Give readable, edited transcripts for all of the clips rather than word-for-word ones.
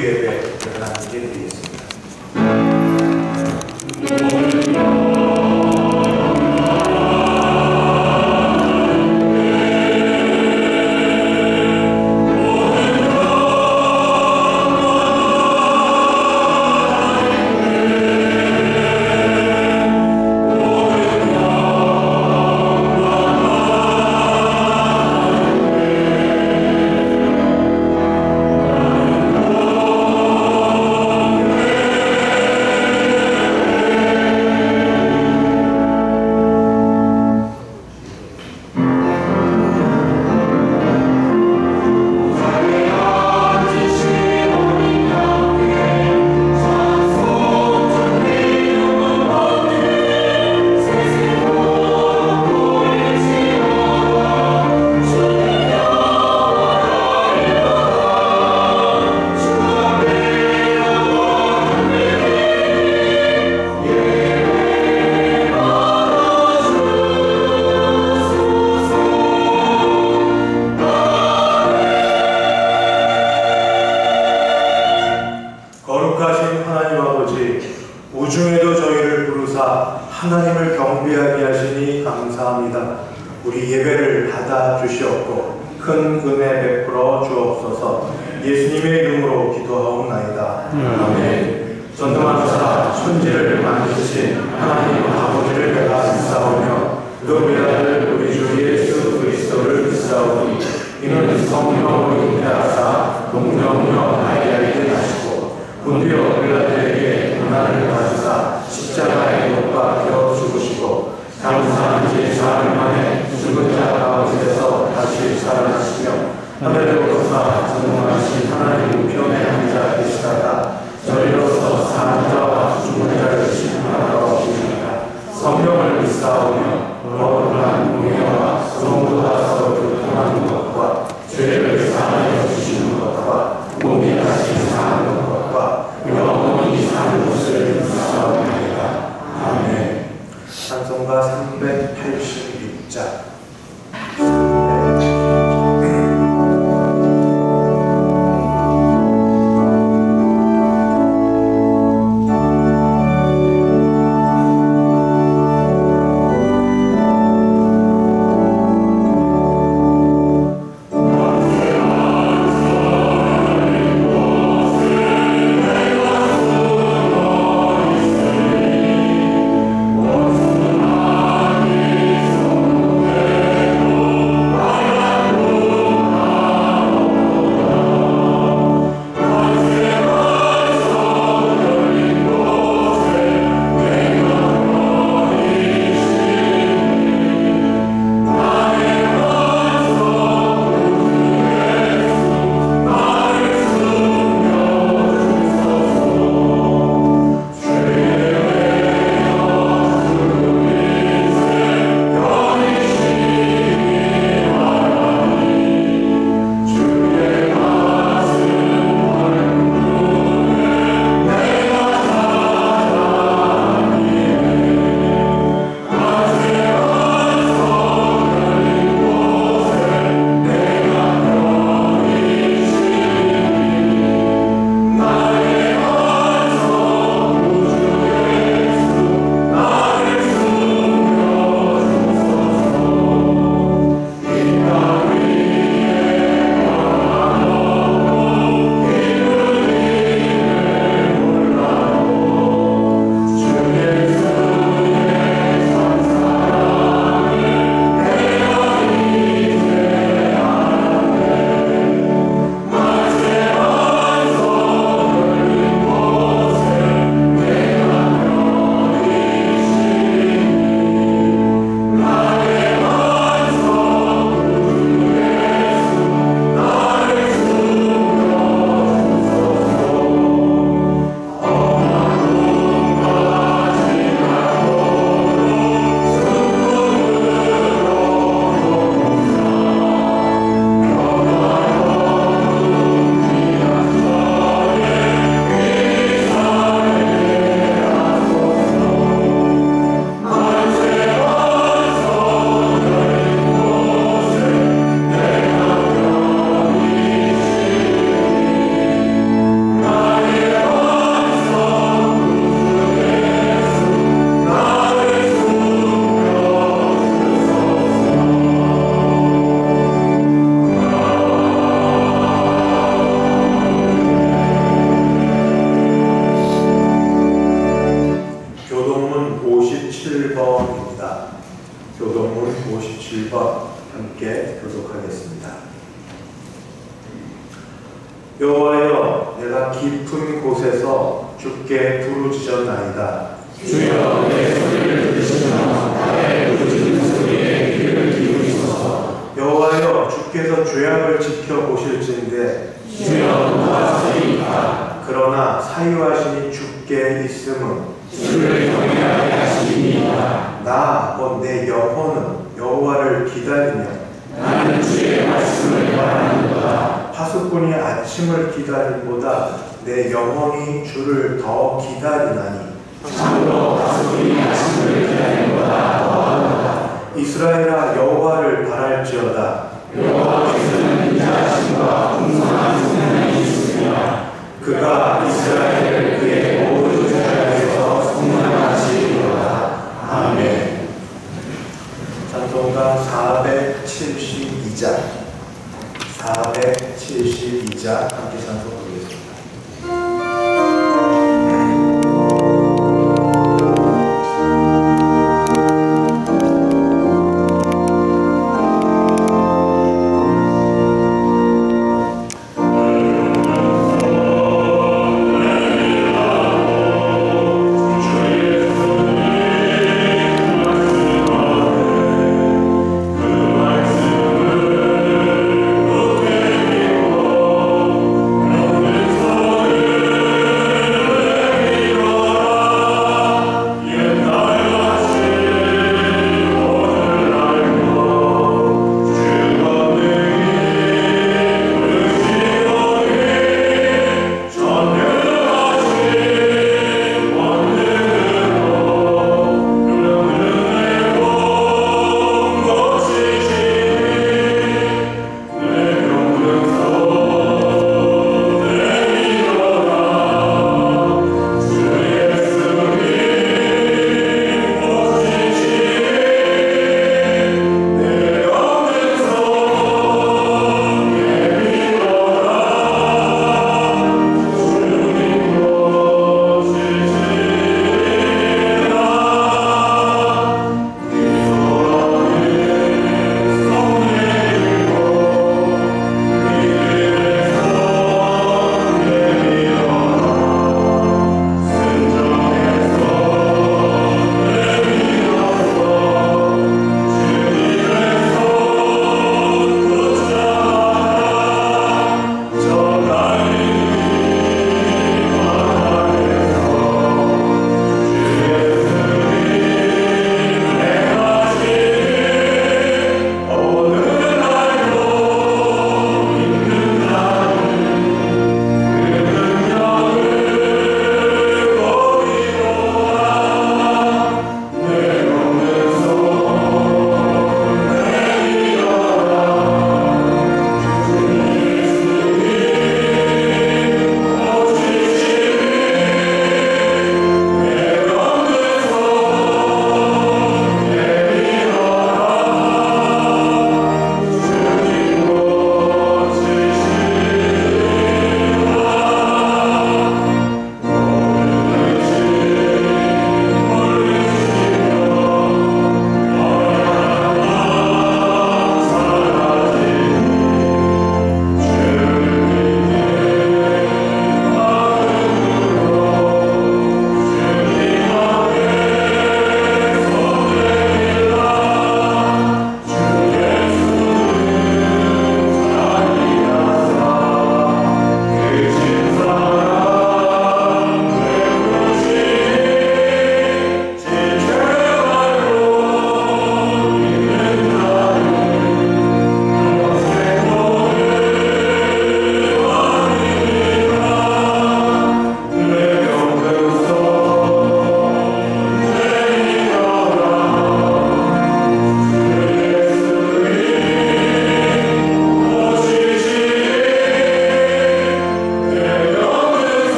주예배 하나님께 드리겠습니다. 우중에도 저희를 부르사 하나님을 경배하게 하시니 감사합니다. 우리 예배를 받아 주시옵고 큰 은혜 베풀어 주옵소서. 예수님의 이름으로 기도하옵나이다. 아멘. 전능하사 천지를 만드신 하나님 아버지를 내가 믿사오며 그 외아들 우리 주 예수 그리스도를 믿사오니 이는 성령으로 잉태하사 동정녀 마리아에게 나시고 본디오 빌라도에게 고난을 받으사 십자가에 못 박혀 죽으시고 장사한 지 사흘 만에 죽은 자 가운데서 다시 살아나시며 하늘에 오르사 전능하신 하나님 우편에 앉아 계시다가 저리로서 사는 자와 죽은 자를 심판하러 오시니라. 성령을 믿사오며 거룩한 공의와 성도다서 교통하는 것과 죄를 사하여 주시는 것과 몸이 다시 사는 것과 영원히 사는 것을 믿사옵나이다. 아멘. 찬송가 386장. 27번 함께 교독하겠습니다. 여호와여, 내가 깊은 곳에서 주께 부르짖었나이다. 주여, 내 소리를 들으시며 나의 부르짖는 소리에 귀를 기울이소서. 여호와여, 주께서 죄악을 지켜보실진대. 주여, 노하시리이다. 그러나 사유하심이 주께 있음은 주를 경외하게 하시니이다. 나 곧 내 영혼은 여호와를 기다리며 나는 주의 말씀을 바라는도다. 파수꾼이 아침을 기다림보다 내 영혼이 주를 더 기다리나니 참으로 파수꾼이 아침을 기다림보다 더하도다. 이스라엘아, 여호와를 바랄지어다. 여호와께서는 인자하심과 풍성한 생명이 있으며 그가 이스라엘을 그의 모든 죄악에서 속량하시리로다. 아멘. 찬송가 472장 함께 찬송 부르겠습니다.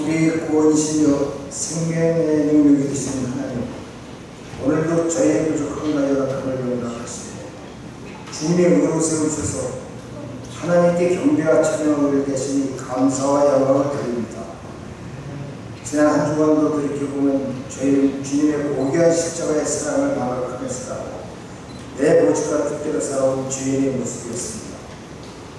우리의 구원이시며 생명의 능력이 되시는 하나님, 오늘도 저희의 부족함과 연약함을 용납하시되 주님의 의로 세우셔서 하나님께 경배와 찬양을 올리게 하시니 감사와 영광을 드립니다. 지난 한 주간도 돌이켜보면 저희는 주님의 고귀한 십자가의 사랑을 망각하며 살아가고 내 모습과 뜻대로 살아온 주인의 모습이었습니다.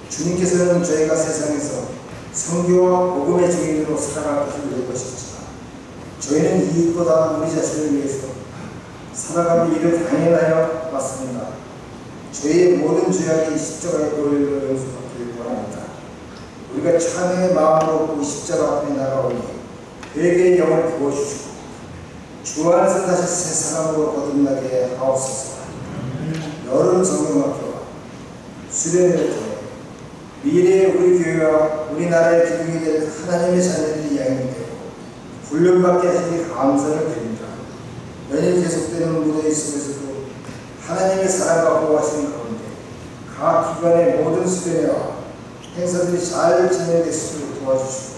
주님께서는 저희가 세상에서 성교와 복음의 증인으로 살아갈 것을 요구하셨지만 저희는 이익보다 우리 자신을 위해서 살아가는 일을 당연하여 왔습니다. 저희의 모든 죄악이 십자가의 보혈로 용서받기를 원합니다. 우리가 참회의 마음으로 그 십자가 앞에 나가오니 회개의 영을 부어주시고 주 안에서 다시 새 사람으로 거듭나게 하옵소서. 여름 성경학교와 수련회를 통해 미래의 우리 교회와 우리나라의 기둥이 될 하나님의 자녀들이 양육되고 훈련받게 하시니 감사를 드립니다. 연일 계속되는 무대 속에서도 하나님의 사랑과 보호하시는 가운데 각 기관의 모든 수련회와 행사들이 잘 진행될 수 있도록 도와주시고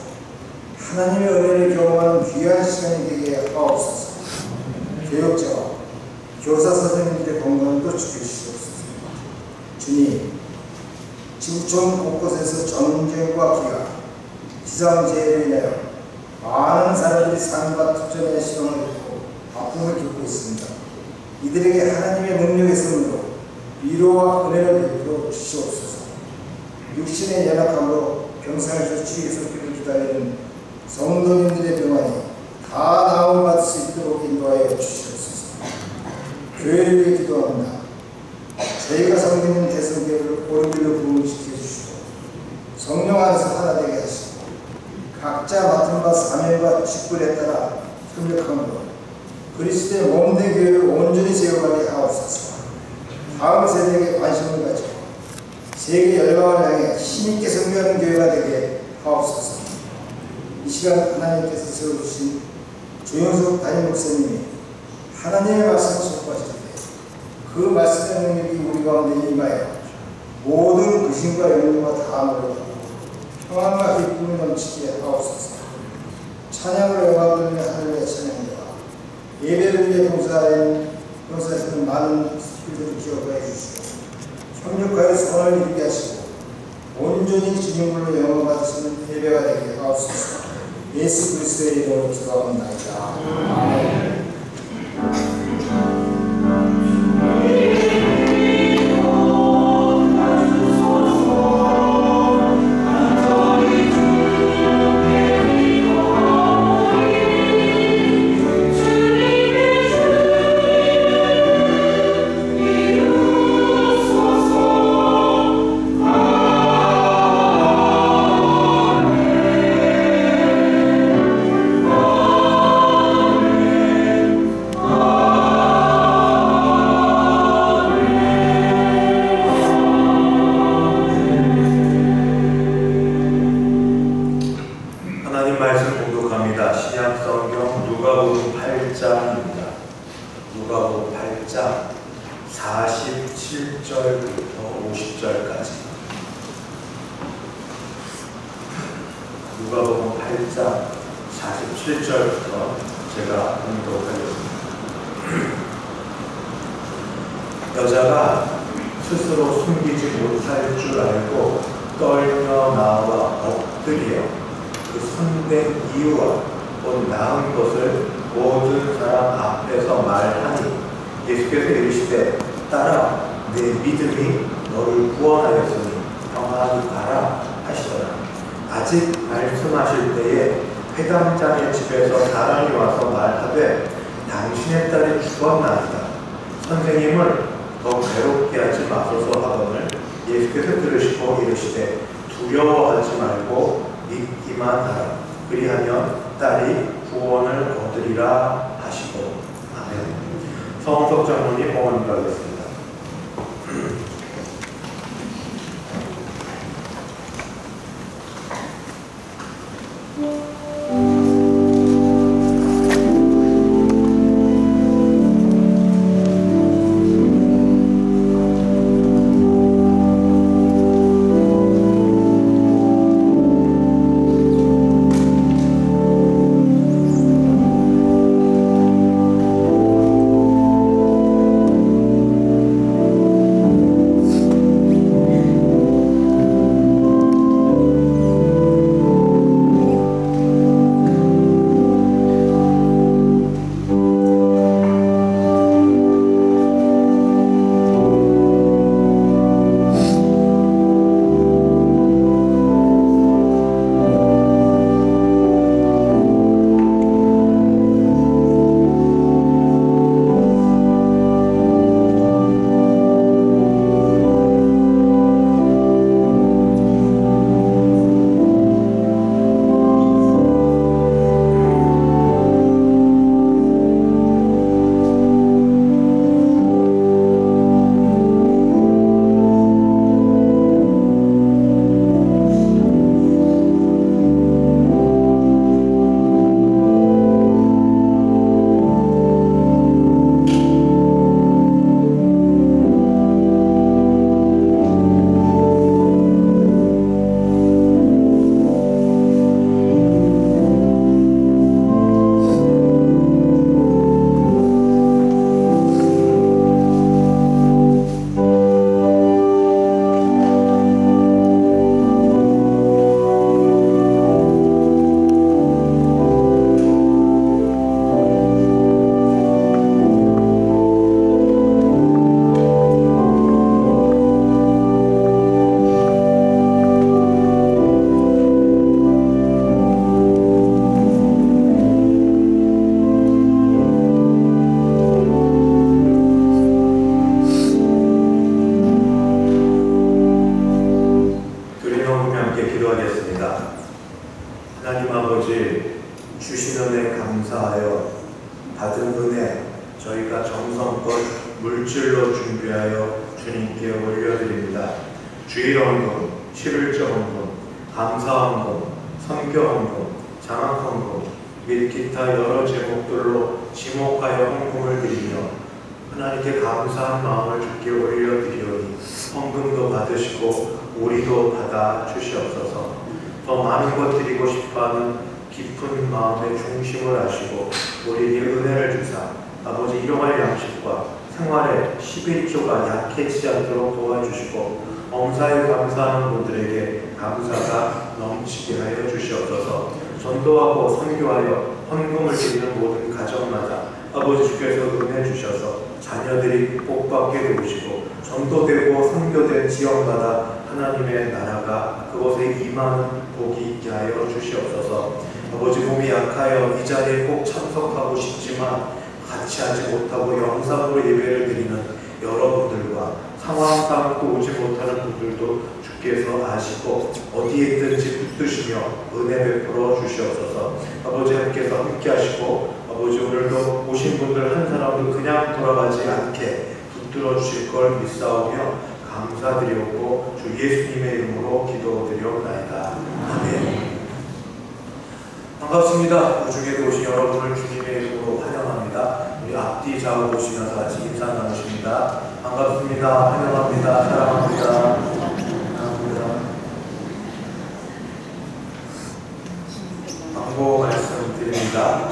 하나님의 은혜를 경험하는 귀한 시간이 되게 하옵소서. 교역자와 교사 선생님들의 건강도 지켜주시옵소서. 주님, 지구촌 곳곳에서 전쟁과 기아, 기상재해로 인하여 많은 사람들이 삶과 특전의 시련을 겪고 아픔을 겪고 있습니다. 이들에게 하나님의 능력의 손으로 위로와 은혜를 베풀어 주시옵소서. 육신의 연약함으로 병상에서 치유해서기를 기다리는 성도님들의 병환이 다 나음을 받을 수 있도록 인도하여 주시옵소서. 교회를 위해 기도합니다. 저희가 섬기는 대성교회를 옳은 길로 부흥시켜 주시고 성령 안에서 하나 되게 하시고 각자 맡은 바 사명과 직분에 따라 협력함으로 그리스도의 몸된 교회를 온전히 세워가게 하옵소서. 다음 세대에게 관심을 가지고 세계 열방을 향해 힘있게 선교하는 교회가 되게 하옵소서. 이 시간 하나님께서 세워주신 조영석 담임 목사님이 하나님의 말씀을 선포하실 때 그 말씀의 능력이 우리 가운데 임하여 모든 의심과 염려가 다 물러가고 평안과 기쁨이 넘치게 하옵소서. 찬양을 영광을 하늘의 찬양과 예배를 위해 봉사하시는 많은 스킬들을 기억하여 주시고 협력하여 선을 이루게 하시고 온전히 주님으로 영광 받으시는 예배가 되게 하옵소서. 예수 그리스도의 이름으로 기도합니다. 아멘. 여자가 스스로 숨기지 못할 줄 알고 떨며 나와 엎드려 그 손댄 이유와 곧 나은 것을 모든 사람 앞에서 말하니 예수께서 이르시되 딸아 내 믿음이 너를 구원하였으니 평안히 가라 하시더라. 아직 말씀하실 때에 회당장의 집에서 사람이 와서 말하되 당신의 딸이 죽었나이다. 선생님을 더 괴롭게 하지 마소서 하거늘 예수께서 들으시고 이르시되 두려워하지 말고 믿기만 하라. 그리하면 딸이 구원을 얻으리라 하시고. 아멘. 성석 장로님 봉헌 가겠습니다. 받은 은혜 저희가 정성껏 물질로 준비하여 주님께 올려드립니다. 주일헌금, 11조 헌금, 감사헌금, 선교헌금, 장학헌금 및 기타 여러 제목들로 지목하여 헌금을 드리며 하나님께 감사한 마음을 주께 올려드리오니 헌금도 받으시고 우리도 받아 주시옵소서. 더 많은 것 드리고 싶어하는 깊은 마음의 중심을 아시고 우리에게 은혜를 주사 아버지 일용할 양식과 생활의 11조가 약해지지 않도록 도와주시고 엄사에 감사하는 분들에게 감사가 넘치게 하여 주시옵소서. 전도하고 선교하여 헌금을 드리는 모든 가정마다 아버지 주께서 은혜 주셔서 자녀들이 복받게 되시고 전도되고 선교된 지역마다 하나님의 나라가 그곳에 임하는 복이 있게 하여 주시옵소서. 아버지 몸이 약하여 이 자리에 꼭 참석하고 싶지만 같이 하지 못하고 영상으로 예배를 드리는 여러분들과 상황상 또 오지 못하는 분들도 주께서 아시고 어디에 있든지 붙드시며 은혜 베풀어 주시옵소서. 아버지 함께 하시고 아버지 오늘도 오신 분들 한 사람도 그냥 돌아가지 않게 붙들어 주실 걸 믿사오며 감사드리옵고 주 예수님의 이름으로 기도드리옵나이다. 아멘. 반갑습니다. 우중에 오신 여러분을 주님의 이름으로 환영합니다. 우리 앞뒤 좌우 보시면서 같이 인사 나누십니다. 반갑습니다. 환영합니다. 사랑합니다. 사랑합니다. 광고 말씀드립니다.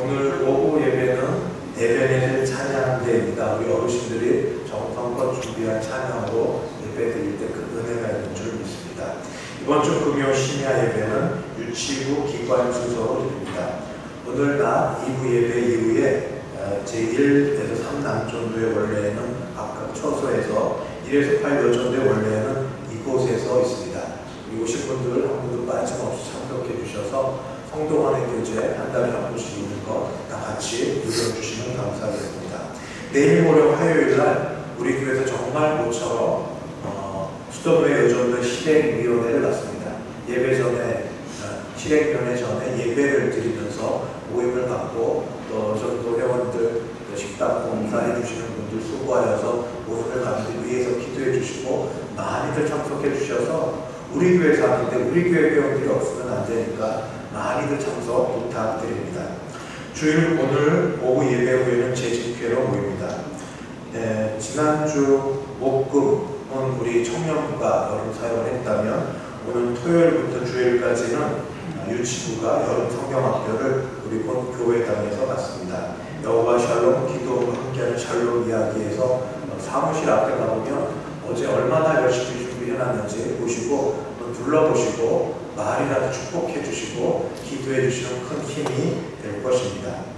오늘 오후 예배는 에베네셀 찬양대입니다. 우리 어르신들이 정성껏 준비한 찬양으로 예배 드릴 때 그 은혜가 있는 줄 믿습니다. 이번 주 금요 심야 예배는 유치부 기관 순서로 드립니다. 오늘 낮 2부 예배 이후에 제1에서 3남전도회 원래는 각각 처소에서 1에서 8여전도회 원래는 이곳에서 있습니다. 오신 분들 한 분도 빠짐없이 참석해 주셔서 성도 간의 교제 한 달에 한 번씩 있는 거 다 같이 누려주시면 감사하겠습니다. 내일 모레 화요일 날 우리 교회에서 정말 모처럼 수도회 여전도회 실행위원회를 갖습니다. 예배 전에 실행위원회 전에 예배를 드리면서 모임을 갖고 또 전도 회원들 식당 봉사해 주시는 분들 수고하여서 모임을 갖기 위해서 기도해 주시고 많이들 참석해 주셔서 우리 교회에서 하는데 우리 교회 회원들이 없으면 안 되니까 많이들 참석 부탁드립니다. 주일 오늘 오후 예배 후에는 재집회로 모입니다. 지난주 목금은 우리 청년부가 여름 사역을 했다면 오늘 토요일부터 주일까지는 유치부가 여름 성경학교를 우리 본 교회당에서 갔습니다. 여호와 샬롬 기도로 함께하는 샬롬 이야기에서 사무실 앞에 가보면 어제 얼마나 열심히 준비해놨는지 보시고 둘러보시고 말이라도 축복해 주시고 기도해 주시는 큰 힘이 될 것입니다.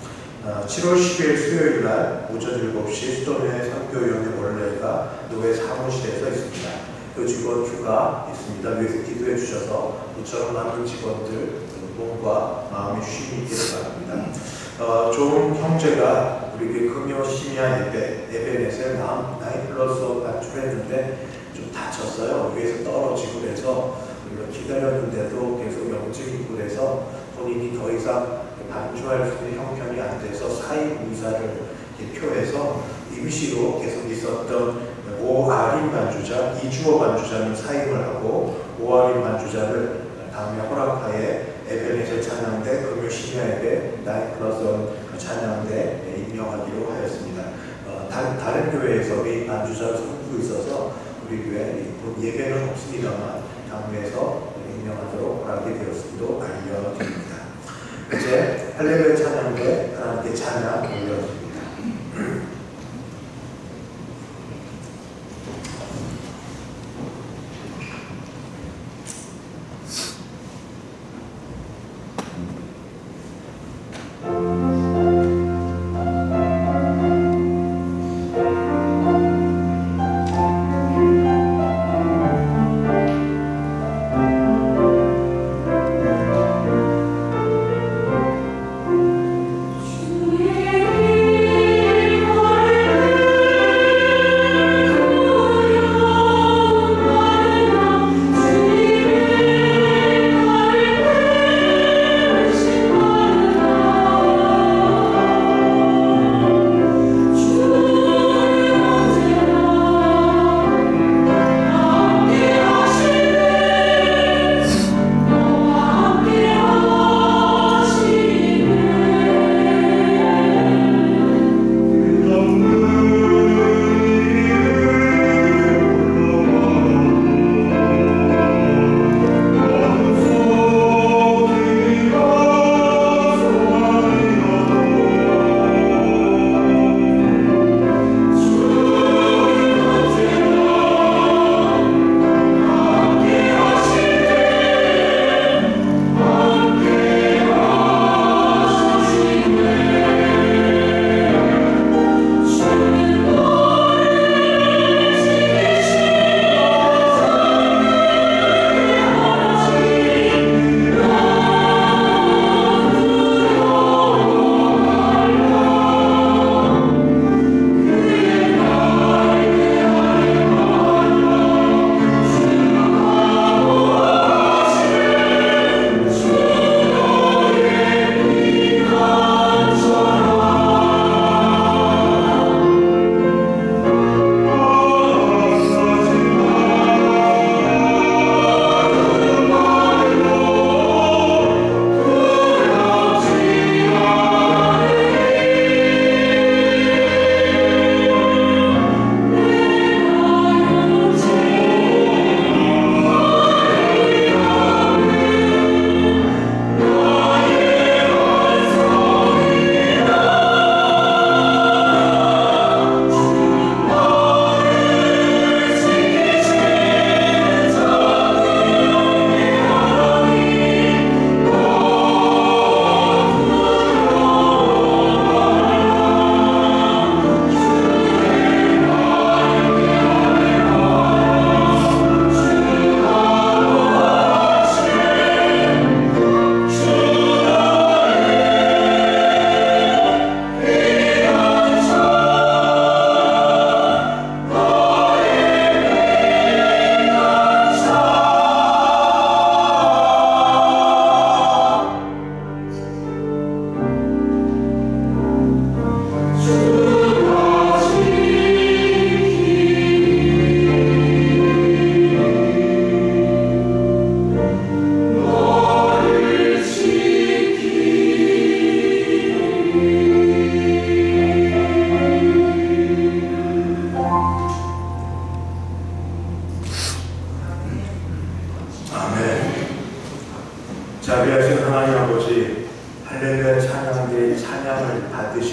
7월 10일 수요일 날 오전 7시 수도회 선교위원회 원래가 노회 사무실에서 있습니다. 그 직원주가 있습니다. 위에서 기도해 주셔서 이처럼 많은 직원들 몸과 마음의 쉼이 있기를 바랍니다. 좋은 형제가 우리 교회 금요 심야 예배 에베네셀 9+1 반출했는데 좀 다쳤어요. 위에서 떨어지고 그래서 우리가 기다렸는데도 계속 영적인 굴에서 본인이 더 이상 반주할 수 있는 형편이 안 돼서 사입 의사를 표해서 임시로 계속 있었던 오아린 반주자, 이주호 반주자는 사임을 하고 오아린 반주자를 다음에 허락하에 에베네셀 찬양대 금요 심야 예배 9+1 찬양대 임명하기로 하였습니다. 다른 교회에서 메인 반주자를 선두고 있어서 우리 교회 예배는 없습니다만 당부에서 임명하도록 허락이 되었음도 알려드립니다. 이제 할렐루야 찬양대 하나님께 찬양 올려드립니다. 주의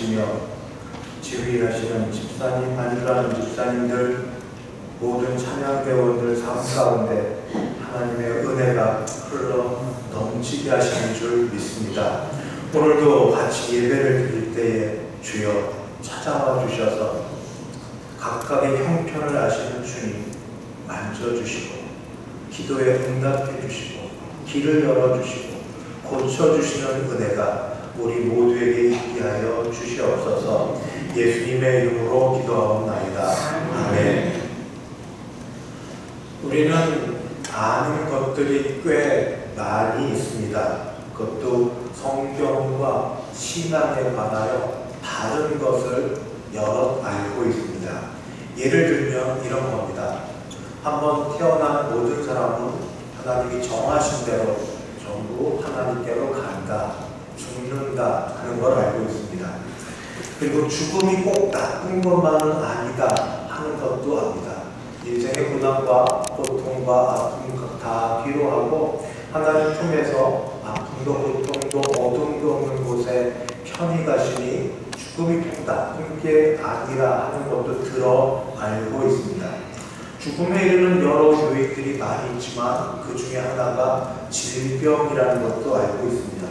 계시며 지휘하시는 집사님, 안주하는 집사님들, 모든 찬양대원들 삶 가운데 하나님의 은혜가 흘러 넘치게 하시는 줄 믿습니다. 오늘도 같이 예배를 드릴 때에 주여 찾아와 주셔서 각각의 형편을 아시는 주님 만져주시고 기도에 응답해 주시고 길을 열어주시고 고쳐주시는 은혜가 우리 모두에게 있게 하여 주시옵소서. 예수님의 이름으로 기도하옵나이다. 아멘. 우리는 아는 것들이 꽤 많이 있습니다. 그것도 성경과 신앙에 관하여 다른 것을 여러 알고 있습니다. 예를 들면 이런 겁니다. 한번 태어난 모든 사람은 하나님이 정하신 대로 전부 하나님께로 간다, 죽는다 하는 걸 알고 있습니다. 그리고 죽음이 꼭 나쁜 것만은 아니다 하는 것도 압니다. 인생의 고난과 고통과 아픔 다 필요하고 하나님 품에서 아픔도 고통도 어둠도 없는 곳에 편히 가시니 죽음이 꼭 나쁜 게 아니라 하는 것도 들어 알고 있습니다. 죽음에 이르는 여러 요인들이 많이 있지만 그 중에 하나가 질병이라는 것도 알고 있습니다.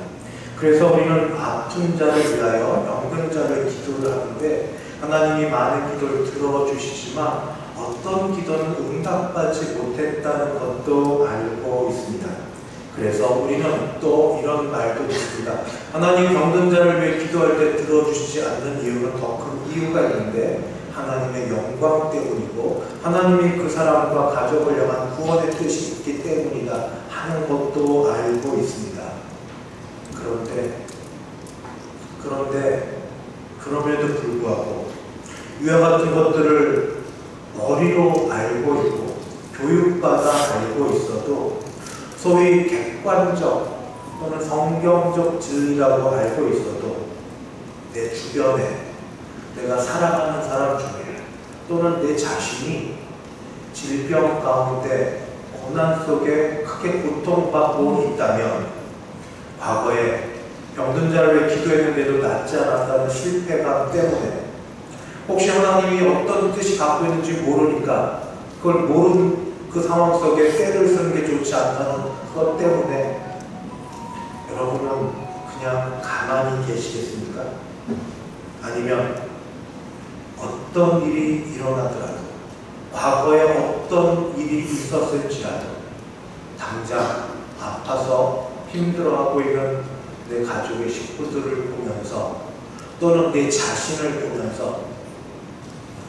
그래서 우리는 아픈 자를 위하여 병든 자를 기도를 하는데 하나님이 많은 기도를 들어주시지만 어떤 기도는 응답받지 못했다는 것도 알고 있습니다. 그래서 우리는 또 이런 말도 듣습니다. 하나님 병든 자를 위해 기도할 때 들어주시지 않는 이유는 더 큰 이유가 있는데 하나님의 영광 때문이고 하나님이 그 사람과 가족을 향한 구원의 뜻이 있기 때문이다 하는 것도 알고 있습니다. 그럼에도 불구하고 이와 같은 것들을 머리로 알고 있고 교육받아 알고 있어도 소위 객관적 또는 성경적 진리라고 알고 있어도 내 주변에 내가 살아가는 사람 중에 또는 내 자신이 질병 가운데 고난 속에 크게 고통받고 있다면 과거에 병든 자를 위해 기도했는데도 낫지 않았다는 실패감 때문에 혹시 하나님이 어떤 뜻이 갖고 있는지 모르니까 그걸 모르는 그 상황 속에 때를 쓰는 게 좋지 않다는 것 때문에 여러분은 그냥 가만히 계시겠습니까? 아니면 어떤 일이 일어나더라도 과거에 어떤 일이 있었을지라도 당장 아파서 힘들어하고 있는 내 가족의 식구들을 보면서 또는 내 자신을 보면서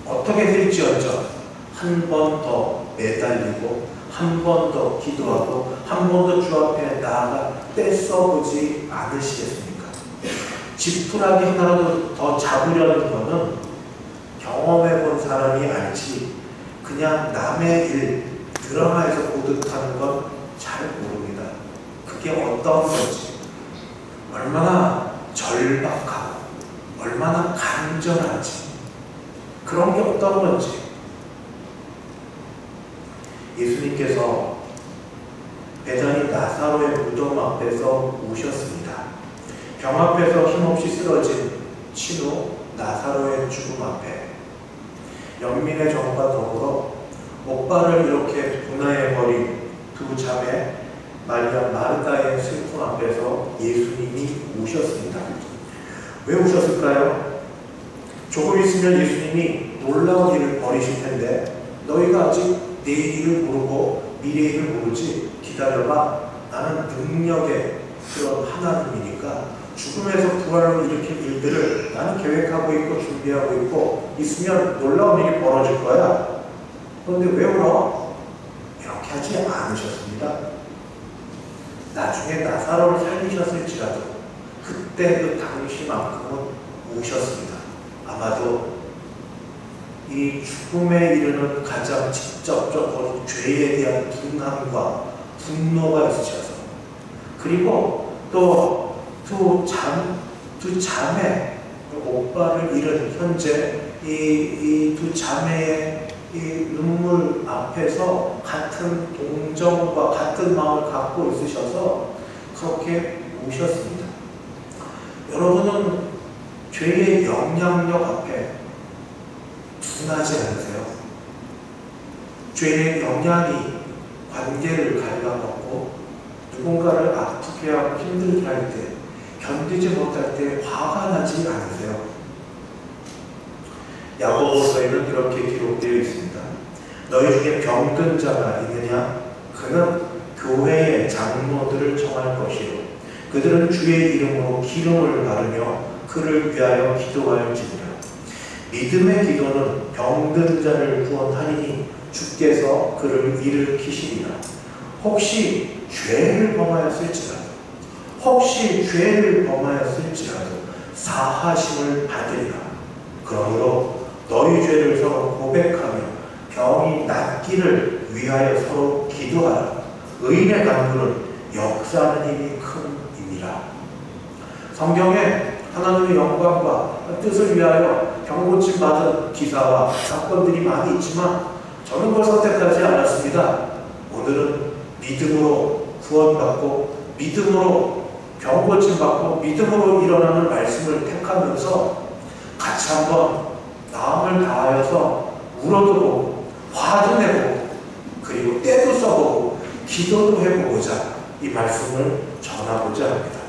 어떻게 될지언정 한 번 더 매달리고 한 번 더 기도하고 한 번 더 주 앞에 나아가 떼써보지 않으시겠습니까? 지푸라기 하나라도 더 잡으려는 것은 경험해 본 사람이 알지 그냥 남의 일 드라마에서 보듯 하는 건 잘 모릅니다. 그게 어떤 건지 얼마나 절박하고 얼마나 간절한지 그런 게 어떤 건지 예수님께서 베다니 나사로의 무덤 앞에서 우셨습니다. 병 앞에서 힘없이 쓰러진 친후 나사로의 죽음 앞에 연민의 정과 더불어 목발을 이렇게 분화해버린 두 자매 마리아 마르다의 슬픔 앞에서 예수님이 우셨습니다. 왜 우셨을까요? 조금 있으면 예수님이 놀라운 일을 벌이실 텐데 너희가 아직 내일을 모르고 미래를 모르지 기다려봐. 나는 능력의 그런 하나님이니까 죽음에서 부활을 일으킬 일들을 나는 계획하고 있고 준비하고 있고 있으면 놀라운 일이 벌어질 거야. 그런데 왜 울어? 이렇게 하지 않으셨습니다. 나중에 나사로를 살리셨을지라도 그때 그 당시만큼은 우셨습니다. 아마도 이 죽음에 이르는 가장 직접적 죄에 대한 분함과 분노가 있으셔서 그리고 또 두 자매 오빠를 잃은 현재 이 두 자매의 이 눈물 앞에서 같은 동정과 같은 마음을 갖고 있으셔서 그렇게 우셨습니다. 여러분은 죄의 영향력 앞에 둔하지 않으세요? 죄의 영향이 관계를 갉아먹고 누군가를 아프게 하고 힘들게 할 때, 견디지 못할 때 화가 나지 않으세요? 야고보서에는 이렇게 기록되어 있습니다. 너희 중에 병든 자가 있느냐? 그는 교회의 장로들을 청할 것이요 그들은 주의 이름으로 기름을 바르며 그를 위하여 기도할지니라. 믿음의 기도는 병든 자를 구원하리니 주께서 그를 일으키시리라. 혹시 죄를 범하였을지라도 사하심을 받으리라. 그러므로 너희 죄를 서로 고백하며 병이 낫기를 위하여 서로 기도하라. 의인의 간구는 역사하는 힘이 큰 힘이라. 성경에 하나님의 영광과 뜻을 위하여 병고침 받은 기사와 사건들이 많이 있지만 저는 그걸 선택하지 않았습니다. 오늘은 믿음으로 구원받고 믿음으로 병고침 받고 믿음으로 일어나는 말씀을 택하면서 같이 한번 마음을 다하여서 울어도 보고 화도 내고 그리고 때도 써보고 기도도 해보고자 이 말씀을 전하고자 합니다.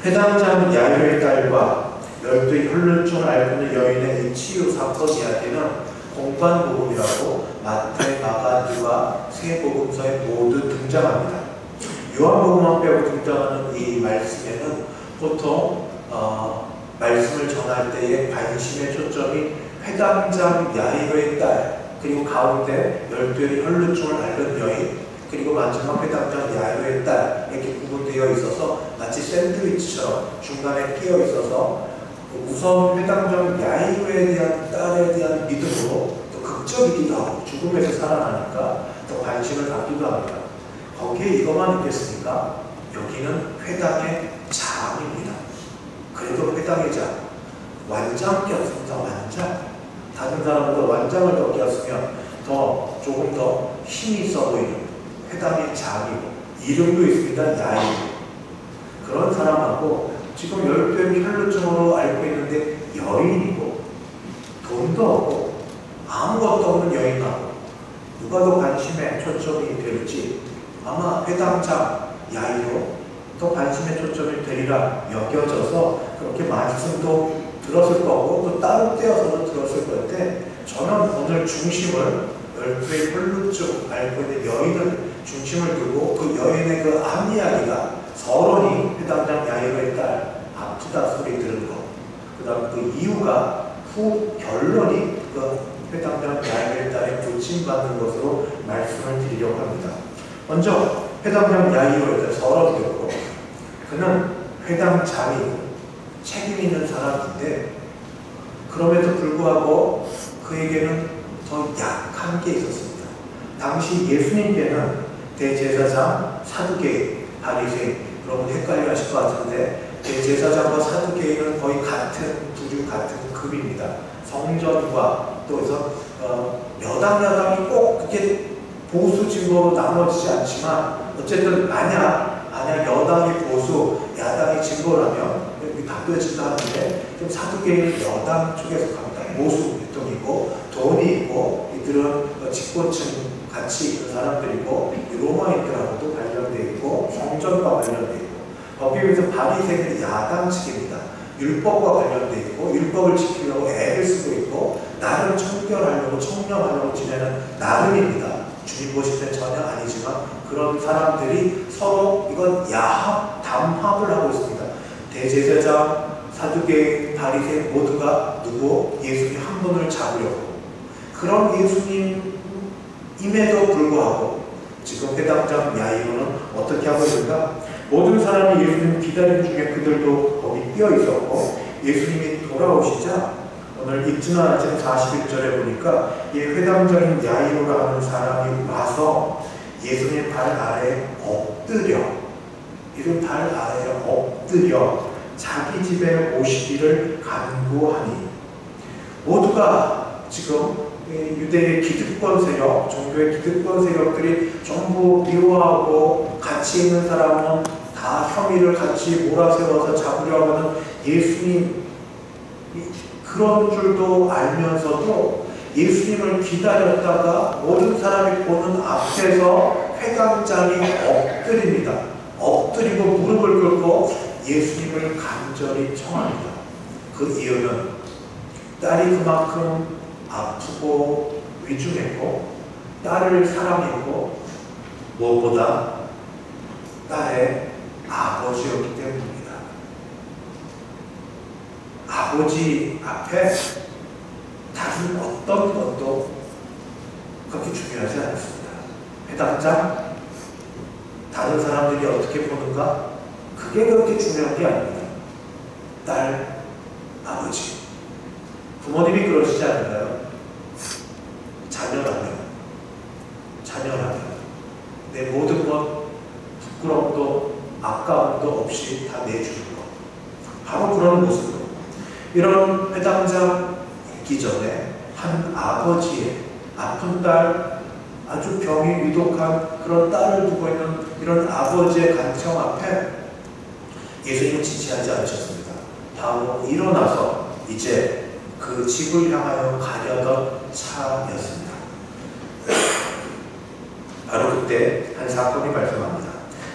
회당장 야이로의 딸과 열두의 혈루증을 앓고 있는 여인의 이 치유 사건 이야기는 공관복음이라고 마태, 마가, 누가 세 복음서에 모두 등장합니다. 요한복음만 빼고 등장하는 이 말씀에는 보통 말씀을 전할 때의 관심의 초점이 회당장 야이로의 딸, 그리고 가운데 열두의 혈루증을 앓는 여인, 그리고 마지막 회당장 야이로의 딸 이렇게 구분되어 있어서 마치 샌드위치처럼 중간에 끼어 있어서 우선 회당장 야이로에 대한 딸에 대한 믿음으로 또 극적이기도 하고 죽음에서 살아나니까 더 관심을 갖기도 합니다. 거기에 이것만 있겠습니까? 여기는 회당의 장입니다. 그래도 회당의 장, 완장 꼈습니다. 완장. 다른 사람보다 완장을 더 꼈으면 조금 더 힘이 있어 보이는 회당의 장이고 이름도 있습니다. 야이로. 그런 사람하고 지금 열두의 혈루증으로 앓고 있는데 여인이고 돈도 없고 아무것도 없는 여인하고 누가 더 관심의 초점이 될지 아마 회당장 야이로 더 관심의 초점이 되리라 여겨져서 그렇게 말씀도 들었을 거고 또 따로 떼어서도 들었을 건데 저는 오늘 중심을 열두의 혈루증 앓고 있는 여인을 중심을 두고 그 여인의 그 암 이야기가 서론이 회당장 야이로의 딸 아프다 소리 들은 것, 그 다음 그 이유가 후 결론이 그 회당장 야이로의 딸의 고침받는 것으로 말씀을 드리려고 합니다. 먼저 회당장 야이로에 대해 서론이 듣고 그는 회당장이고 책임 있는 사람인데 그럼에도 불구하고 그에게는 더 약한 게 있었습니다. 당시 예수님께는 대제사장, 사두개인, 바리새인, 여러분 헷갈려 하실 것 같은데 대제사장과 사두개인은 거의 같은 부류 같은 급입니다. 성전과 또 그래서 여당이 꼭 그렇게 보수 진보로 나눠지지 않지만 어쨌든 만약 여당이 보수, 야당이 진보라면 바뀌어진다 하는데 좀 사두개인은 여당 쪽에 속합니다. 보수 계통이고 돈이 있고 이들은 집권층 같이 있는 사람들이고 로마인들하고도 관련되어 있고 성전과 관련되어 있고 거기에 비해서 바리새인은 야당 측입니다. 율법과 관련되어 있고 율법을 지키려고 애를 쓰고 있고 나름 청결하려고 청렴하려고 지내는 나름입니다. 주님 보실 때 전혀 아니지만 그런 사람들이 서로 이건 야합, 담합을 하고 있습니다. 대제사장, 사두개인, 바리새인 모두가 누구? 예수님 한 분을 잡으려고 그런 예수님임에도 불구하고 지금 회당장 야이로는 어떻게 하고 있는가? 모든 사람이 예수님 기다리는 중에 그들도 거기 끼어 있었고 예수님이 돌아오시자 오늘 읽지는 않았지만 41절에 보니까 이 회당장인 야이로라 하는 사람이 와서 예수님 발 아래에 엎드려 이런 발 아래에 엎드려 자기 집에 오시기를 간구하니 모두가 지금 유대의 기득권 세력, 종교의 기득권 세력들이 전부 미워하고 같이 있는 사람은 다 혐의를 같이 몰아세워서 잡으려고 하는 예수님 그런 줄도 알면서도 예수님을 기다렸다가 모든 사람이 보는 앞에서 회당장이 엎드립니다. 엎드리고 무릎을 꿇고 예수님을 간절히 청합니다. 그 이유는 딸이 그만큼 아프고 위중했고 딸을 사랑했고 무엇보다 딸의 아버지였기 때문입니다. 아버지 앞에 다른 어떤 것도 그렇게 중요하지 않습니다. 회당장, 다른 사람들이 어떻게 보는가? 그게 그렇게 중요한 게 아닙니다. 딸, 아버지. 부모님이 그러시지 않을까요? 자녀라면 내 모든 것, 부끄러움도 아까움도 없이 다 내주는 것. 바로 그런 모습으로 이런 회당장 있기 전에 한 아버지의 아픈 딸, 아주 병이 위독한 그런 딸을 두고 있는 이런 아버지의 간청 앞에 예수님은 지체하지 않으셨습니다. 바로 일어나서 이제 그 집을 향하여 가려던 차였습니다. 바로 그때 한 사건이 발생합니다.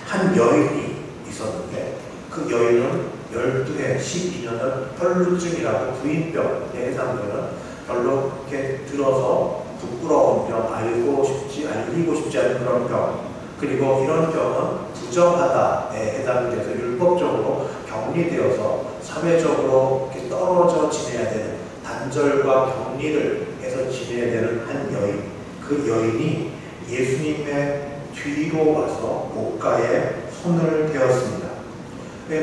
한 여인이 있었는데 그 여인은 12해 12년을 혈루증이라고 부인병에 해당되는 별로 이렇게 들어서 부끄러운 병, 알리고 싶지 않은 그런 병, 그리고 이런 병은 부정하다에 해당이 돼서 율법적으로 격리되어서 사회적으로 이렇게 떨어져 지내야 되는, 단절과 격리를 해서 지내야 되는 한 여인, 그 여인이 예수님의 뒤로 와서 옷가에 손을 대었습니다.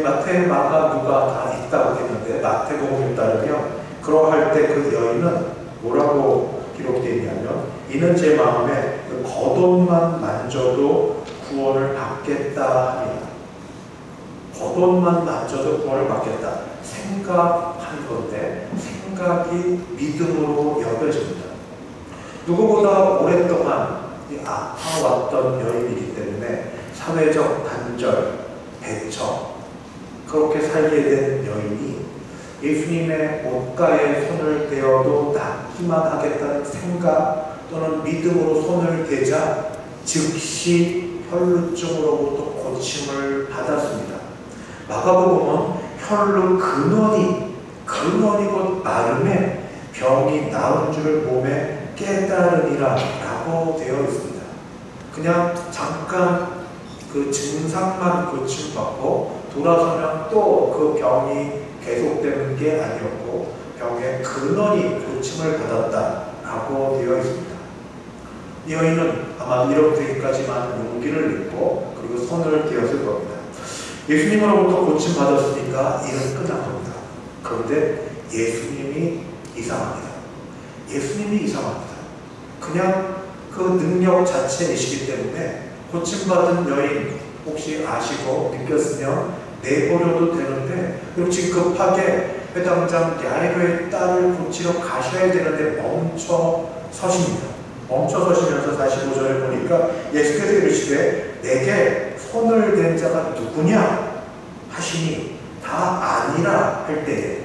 마태, 마가, 누가 다 있다고 했는데 마태복음에 따르면 그러할 때 그 여인은 뭐라고 기록되어 있냐면 이는 제 마음에 그 겉옷만 만져도 구원을 받겠다 합니다. 겉옷만 만져도 구원을 받겠다 생각한 건데 생각이 믿음으로 여겨집니다. 누구보다 오랫동안 아파왔던 여인이기 때문에 사회적 단절, 배척 그렇게 살게 된 여인이 예수님의 옷가에 손을 대어도 낫기만 하겠다는 생각 또는 믿음으로 손을 대자 즉시 혈루증으로부터 고침을 받았습니다. 마가복음은 혈루 근원이 곧 마름에 병이 나은 줄 몸에 깨달으니라 라고 되어 있습니다. 그냥 잠깐 그 증상만 고침받고 돌아서면 또 그 병이 계속되는 게 아니었고 병의 근원이 고침을 받았다라고 되어 있습니다. 이 여인은 아마 이렇게 되기까지만 용기를 냈고 그리고 손을 대었을 겁니다. 예수님으로부터 고침받았으니까 일은 끝난 겁니다. 그런데 예수님이 이상합니다. 그냥 그 능력 자체이시기 때문에 고침받은 여인 혹시 아시고 느꼈으면 내버려도 되는데 그리고 지금 급하게 회당장 야이로의 딸을 고치러 가셔야 되는데 멈춰 서십니다. 멈춰 서시면서 45절에 보니까 예수께서 이르시되 내게 손을 댄 자가 누구냐 하시니 다 아니라 할 때에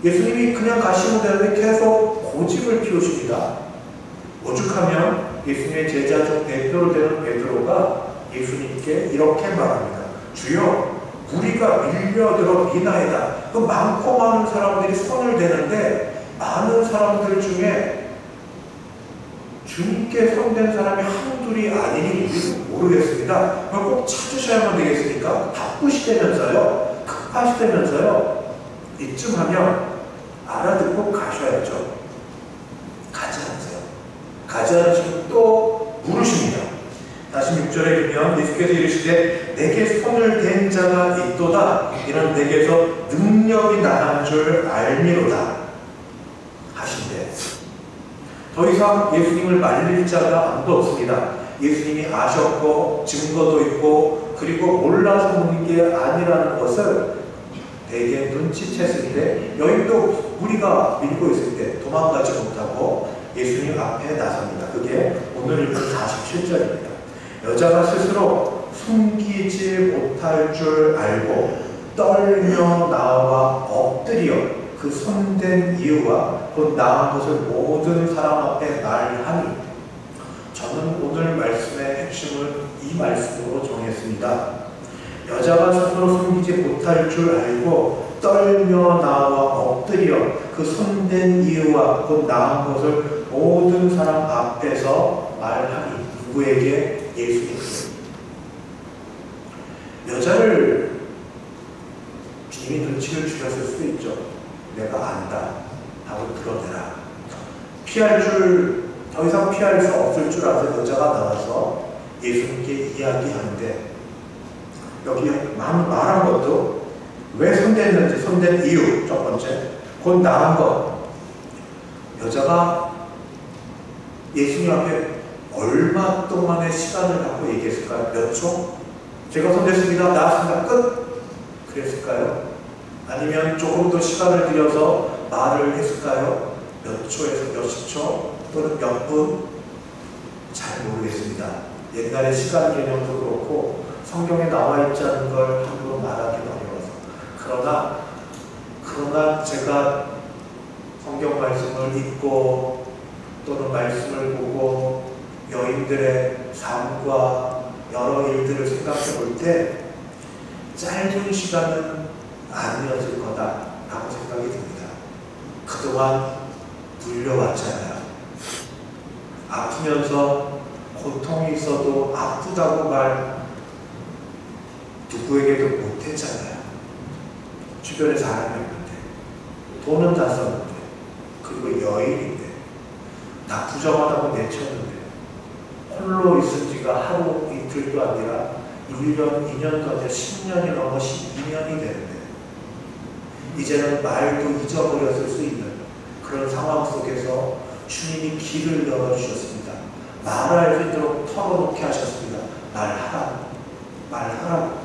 예수님이 그냥 가시면 되는데 계속 고집을 피우십니다. 오죽하면 예수님의 제자 중 대표로 되는 베드로가 예수님께 이렇게 말합니다. 주여 우리가 밀려들어 미나이다. 그 많고 많은 사람들이 손을 대는데 많은 사람들 중에 주님께 손댄 사람이 한둘이 아니니 모르겠습니다. 그걸 꼭 찾으셔야만 되겠습니까? 바쁘시다면서요? 급하시다면서요? 이쯤 하면 알아듣고 가셔야죠. 가지 않으시면 또 물으십니다. 46절에 보면 예수께서 이르시되 내게 손을 댄 자가 있도다. 이는 내게서 능력이 나간 줄 알미로다 하신대 더 이상 예수님을 말릴 자가 아무도 없습니다. 예수님이 아셨고 증거도 있고 그리고 몰라서 묻는 게 아니라는 것을 되게 눈치챘을 때 여인도 우리가 밀고 있을 때 도망가지 못하고 예수님 앞에 나섭니다. 그게 오늘 읽은 47절입니다. 여자가 스스로 숨기지 못할 줄 알고 떨며 나와 엎드려 그 그 손댄 이유와 곧 나은 것을 모든 사람 앞에 말하니. 저는 오늘 말씀의 핵심을 이 말씀으로 정했습니다. 여자가 스스로 숨기지 못할 줄 알고 떨며 나와 엎드려 그 손댄 이유와 곧 나은 것을 모든 사람 앞에서 말하니. 누구에게? 예수님께. 여자를 주님이 눈치를 주셨을 수도 있죠. 내가 안다 하고 드러내라. 더 이상 피할 수 없을 줄 알아서 여자가 나와서 예수님께 이야기하는데, 여기 말한 것도 왜 손댔는지, 손댄 이유 첫 번째, 곧 나은 것. 여자가 예수님 앞에 얼마 동안의 시간을 갖고 얘기했을까요? 몇 초? 제가 손댔습니다, 나았습니다, 끝? 그랬을까요? 아니면 조금 더 시간을 들여서 말을 했을까요? 몇 초에서 몇십 초 또는 몇 분? 잘 모르겠습니다. 옛날에 시간 개념도 그렇고 성경에 나와 있지 않은 걸 함부로 말하기 어려워서. 그러나 제가 성경 말씀을 읽고 또는 말씀을 보고 여인들의 삶과 여러 일들을 생각해 볼 때 짧은 시간은 아니었을 거다라고 생각이 듭니다. 그동안 눌려왔잖아요. 아프면서 고통이 있어도 아프다고 말 누구에게도 못했잖아요. 주변에 사람이 있는데, 돈은 다 썼는데, 그리고 여인인데, 나 부정하다고 내쳤는데, 홀로 있은 지가 하루 이틀도 아니라 1년, 2년도 아니라 10년이 넘어 12년이 되는데, 이제는 말도 잊어버렸을 수 있는 그런 상황 속에서 주님이 길을 열어주셨습니다. 말할 수 있도록 털어놓게 하셨습니다. 말하라고.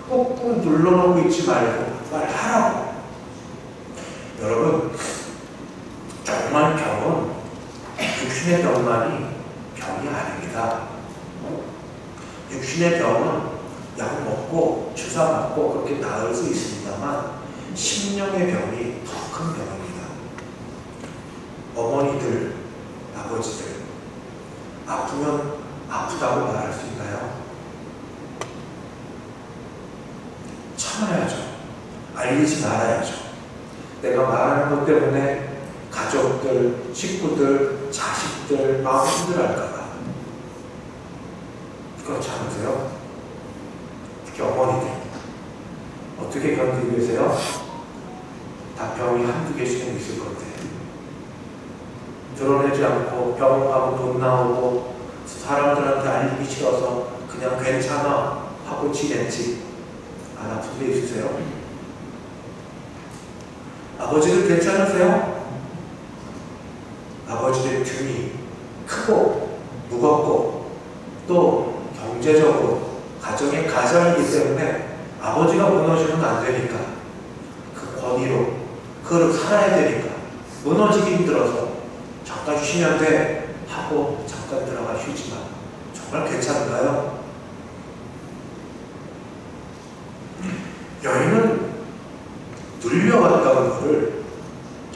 꾹꾹 눌러놓고 있지 말고 말하라고. 여러분, 정말 병은 육신의 병만이 병이 아닙니다. 육신의 병은 약 먹고 주사 맞고 그렇게 나을 수 있습니다만 심령의 병이 더 큰 병입니다. 어머니들, 아버지들, 아프면 아프다고 말할 수 있나요? 참아야죠. 알리지 말아야죠. 내가 말하는 것 때문에 가족들, 식구들, 자식들 마음 힘들어할까봐. 그렇지 않으세요? 특히 어머니들 어떻게 견디고 계세요? 다 병이 한두 개씩은 있을 건데 드러내지 않고 병원 가고 돈 나오고 사람들한테 알리기 싫어서 그냥 괜찮아 하고 지냈지. 안 아픈 데 있으세요? 아버지들 괜찮으세요? 아버지들 등이 크고 무겁고 또 경제적으로 가정의 가장이기 때문에 아버지가 무너지면 안 되니까 그 권위로 그걸 살아야 되니까 무너지기 힘들어서 잠깐 쉬면 돼 하고 잠깐 들어가 쉬지만 정말 괜찮은가요? 여인은 눌려왔다는 것을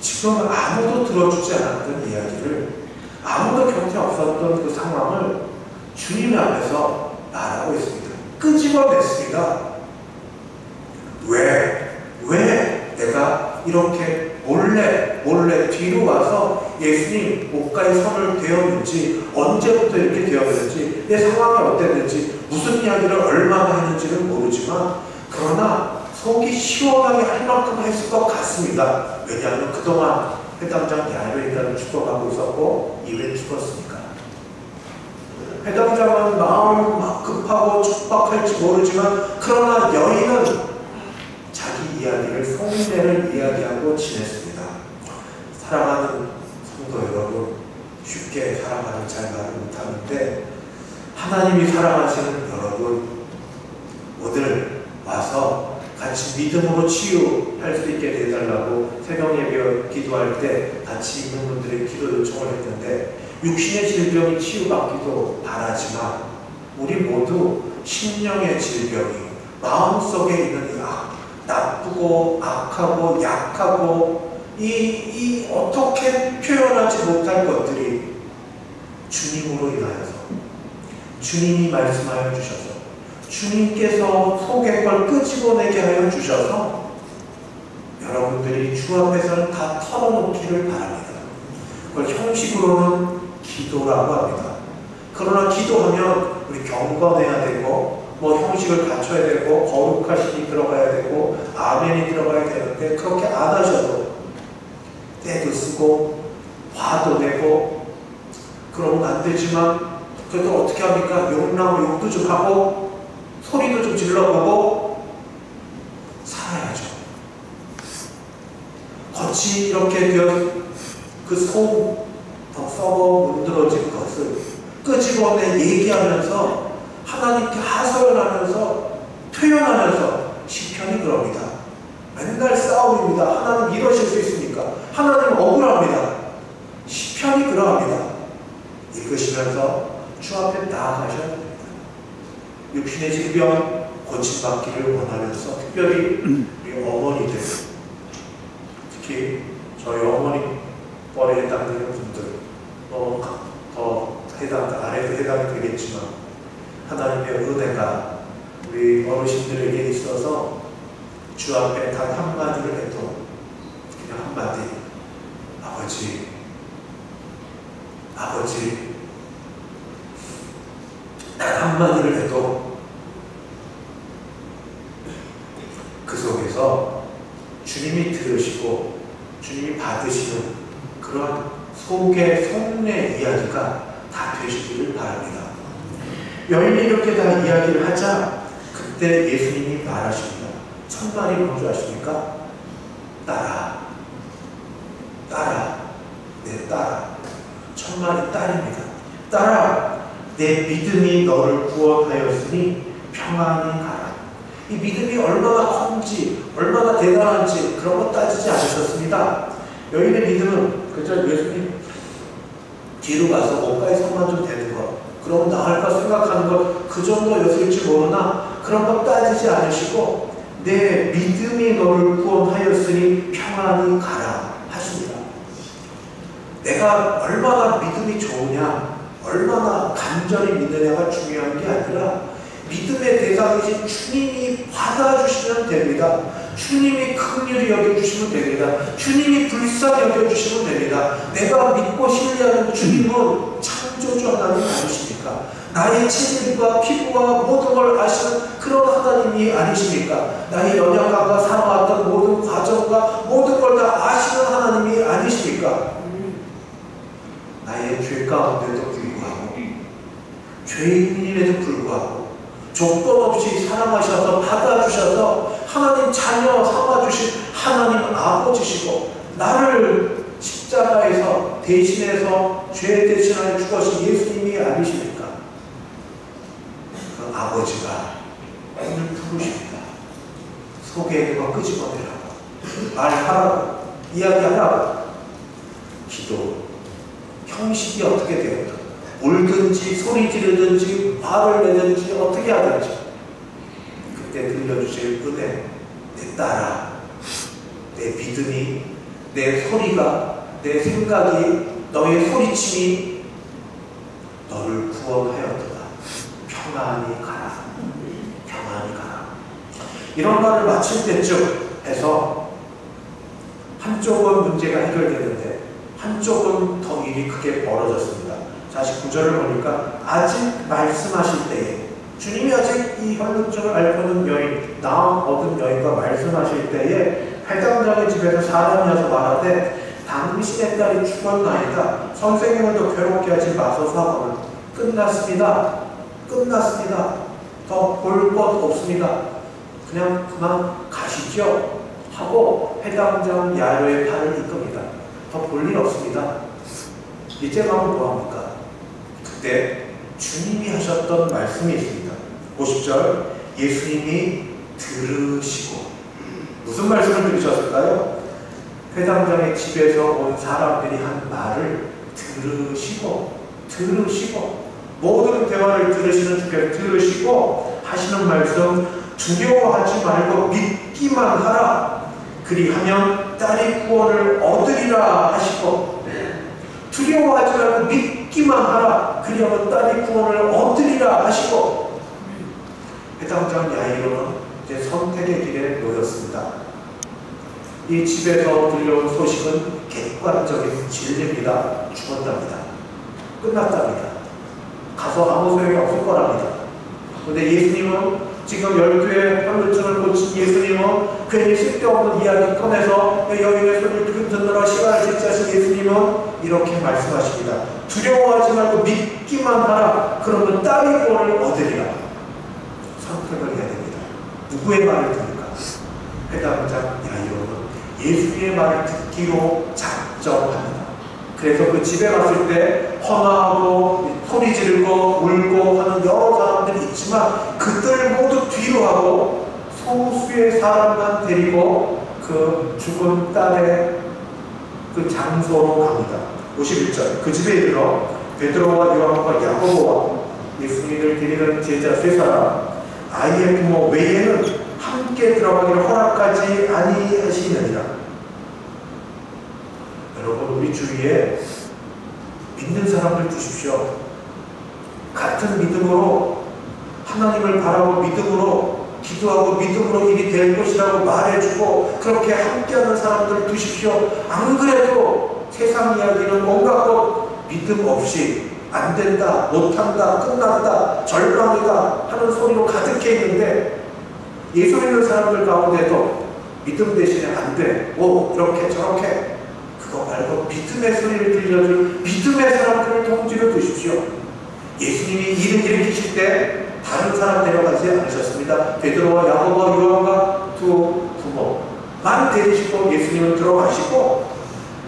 지금 아무도 들어주지 않았던 이야기를, 아무도 곁에 없었던 그 상황을 주님 앞에서 말하고 있습니다. 끄집어냈습니다. 왜 내가 이렇게 몰래 뒤로 와서 예수님 옷가에 손을 대었는지, 언제부터 이렇게 되었는지, 내 상황이 어땠는지, 무슨 이야기를 얼마나 했는지는 모르지만 그러나 속이 시원하게 할 만큼 했을 것 같습니다. 왜냐하면 그동안 회당장 야이로인간을 축복하고 있었고 이후에 죽었으니까. 회당장은 마음 막 급하고 촉박할지 모르지만 그러나 여인은 자기 이야기를, 속내를 이야기하고 지냈습니다. 사랑하는 성도 여러분, 쉽게 사랑하는 잘 말을 못하는데 하나님이 사랑하시는 여러분, 오늘 와서 같이 믿음으로 치유할 수 있게 해달라고 새벽 예배 기도할 때 같이 있는 분들의 기도 요청을 했는데, 육신의 질병이 치유받기도 바라지만 우리 모두 심령의 질병이, 마음속에 있는 나쁘고 악하고 약하고 이 어떻게 표현하지 못할 것들이 주님으로 인하여서 주님이 말씀하여 주셔서 주님께서 속의 걸 끄집어내게 하여 주셔서 여러분들이 주 앞에서는 다 털어놓기를 바랍니다. 그걸 형식으로는 기도라고 합니다. 그러나 기도하면 우리 경건해야 되고 뭐 형식을 갖춰야 되고 거룩하심이 들어가야 되고 아멘이 들어가야 되는데 그렇게 안 하셔도 때도 쓰고 화도 내고 그러면 안 되지만 그래도 어떻게 합니까? 욕나면 욕도 좀 하고 소리도 좀 질러보고 살아야죠. 겉이 이렇게 되어 그 속 더 썩어 문드러진 것을 끄집어내 얘기하면서 하나님께 하소연하면서 표현하면서 시편이 그럽니다. 맨날 싸움입니다. 하나님 이러실 수 있습니까? 하나님 억울합니다. 시편이 그러합니다. 읽으시면서 주 앞에 나아가셔야 됩니다. 육신의 질병 고침받기를 원하면서 특별히 우리 어머니들, 특히 저희 어머니 뻘에 해당되는 분들 더 아래도 해당이 되겠지만 하나님의 은혜가 우리 어르신들에게 있어서 주 앞에 단 한마디를 해도 그냥 한마디 아버지 단 한마디를 해도 그 속에서 주님이 들으시고 주님이 받으시는 그런 속의 속내 이야기가 다 되시기를 바랍니다. 여인이 이렇게 다 이야기를 하자 그때 예수님이 말하십니다. 첫 말이 뭔지 아십니까? 따라 내 딸아. 첫 말이 딸입니다. 딸아, 내 믿음이 너를 구원하였으니 평안히 가라. 이 믿음이 얼마나 컸는지 얼마나 대단한지 그런 거 따지지 않으셨습니다. 여인의 믿음은 그저 예수님 뒤로 가서 옷가에 손만 좀 대는 것, 그러면 나을까 생각하는 것, 그 정도였을지 모르나 그런 것 따지지 않으시고 내 믿음이 너를 구원하였으니 평안히 가라 하십니다. 내가 얼마나 믿음이 좋으냐, 얼마나 간절히 믿느냐가 중요한 게 아니라 믿음의 대상이신 주님이 받아주시면 됩니다. 주님이 긍휼히 여겨주시면 됩니다. 주님이 불쌍히 여겨주시면 됩니다. 내가 믿고 신뢰하는 주님은 창조주 하나님 아니십니까? 나의 체질과 피부와 모든 걸 아시는 그런 하나님이 아니십니까? 나의 연약함과 살아왔던 모든 과정과 모든 걸 다 아시는 하나님이 아니십니까? 나의 죄 가운데도 불구하고 죄인임에도 불구하고 조건 없이 사랑하셔서 받아주셔서 하나님 자녀 삼아주신 하나님 아버지시고 나를 십자가에서 대신해서 죄 대신하여 죽으신 예수님이 아니십니까? 그 아버지가 오늘 부르십니다. 속에 있는 거 끄집어내라고, 말하라고, 이야기하라고. 기도 형식이 어떻게 되었든 울든지 소리 지르든지 화를 내든지 어떻게 하든지 그때 들려주실 은혜, 내 딸아, 내 믿음이, 내 소리가, 내 생각이, 너의 소리침이 너를 구원하였도다. 평안히 가라. 평안히 가라. 이런 말을 마칠 때쯤 해서 한쪽은 문제가 해결되는데 한쪽은 더 일이 크게 벌어졌습니다. 49절을 보니까 아직 말씀하실 때에 주님이 아직 이 혈루증을 앓고는 여인, 나음 얻은 여인과 말씀하실 때에 회당장의 집에서 사람이 와서 말하되 당신의 딸이 죽었나이다. 선생님을 더 괴롭게 하지 마소서 하고는 끝났습니다. 끝났습니다. 더 볼 것 없습니다. 그냥 그만 가시죠 하고 회당장 야로의 팔을 이끕니다. 더 볼 일 없습니다. 이제 가면 뭐합니까? 그때 주님이 하셨던 말씀이 있습니다. 50절 예수님이 들으시고 무슨 말씀을 들으셨을까요? 회당장의 집에서 온 사람들이 한 말을 들으시고 모든 대화를 들으시는 주께서 들으시고 하시는 말씀 두려워하지 말고 믿기만 하라. 그리하면 딸이 구원을 얻으리라 하시고, 두려워하지 말고 믿기만 하라. 그리하면 딸이 구원을 얻으리라 하시고, 해당장 야이로는 이제 선택의 길에 놓였습니다. 이 집에서 들려온 소식은 객관적인 진리입니다. 죽었답니다. 끝났답니다. 가서 아무 소용이 없을 거랍니다. 그런데 예수님은 지금 12의 혈루증을 고친 예수님은 괜히 쓸데없는 이야기 꺼내서 여인의 소리를 듣느라 시간을 지체하신 예수님은 이렇게 말씀하십니다. 두려워하지 말고 믿기만 하라. 그러면 딸이 구원을 얻으리라. 선택을 해야 됩니다. 누구의 말을 들을까? 회당장 야이로는 예수님의 말을 듣기로 작정합니다. 그래서 그 집에 갔을 때 헌화하고 소리 지르고 울고 하는 여러 사람들이 있지만 그들 모두 뒤로 하고 소수의 사람만 데리고 그 죽은 딸의 그 장소로 갑니다. 51절 그 집에 이르러 베드로와 요한과 야고보와 예수님을 데리는 제자 3사람 아이의 부모 외에는 함께 들어가기를 허락하지 아니하시느니라. 여러분, 우리 주위에 믿는 사람들 두십시오. 같은 믿음으로 하나님을 바라고 믿음으로 기도하고 믿음으로 일이 될 것이라고 말해주고 그렇게 함께하는 사람들을 두십시오. 안 그래도 세상 이야기는 온갖 것 믿음 없이 안 된다, 못한다, 끝난다, 절망이다 하는 소리로 가득해 있는데 예수 믿는 사람들 가운데도 믿음 대신에 안 돼, 이렇게 저렇게 그거 말고 믿음의 소리를 들려줄 믿음의 사람들을 통지를 두십시오. 예수님이 일을 일으키실 때 다른 사람 데려가지 않으셨습니다. 베드로와 야고보와 요한과 두 부모만 데리시고 예수님은 들어가시고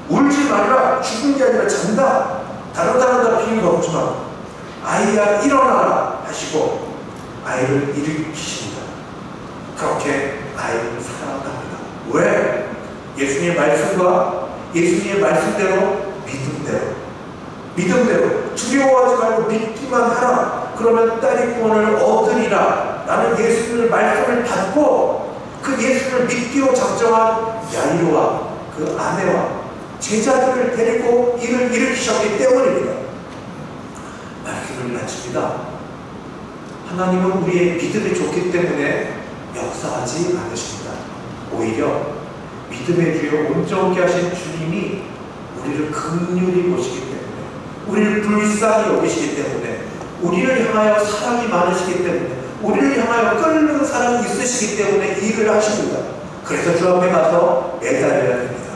울지 말라, 죽은 게 아니라 잔다, 다른 사람 다 비유 없지만 아이야 일어나라 하시고 아이를 일으키십니다. 그렇게 아이는 살아납니다. 왜? 예수님의 말씀과 예수님의 말씀대로 믿음대로 두려워하지 말고 믿기만 하라. 그러면 딸이 구원을 얻으리라. 나는 예수님의 말씀을 받고 그 예수님을 믿기로 작정한 야이로와 그 아내와 제자들을 데리고 일을 일으키셨기 때문입니다. 말씀을 마칩니다. 하나님은 우리의 믿음이 좋기 때문에 역사하지 않으십니다. 오히려 믿음의 주여 온전케 하신 주님이 우리를 긍휼히 보시기 때문에, 우리를 불쌍히 여기시기 때문에, 우리를 향하여 사랑이 많으시기 때문에, 우리를 향하여 끓는 사랑이 있으시기 때문에 일을 하십니다. 그래서 주 앞에 가서 매달려야 됩니다.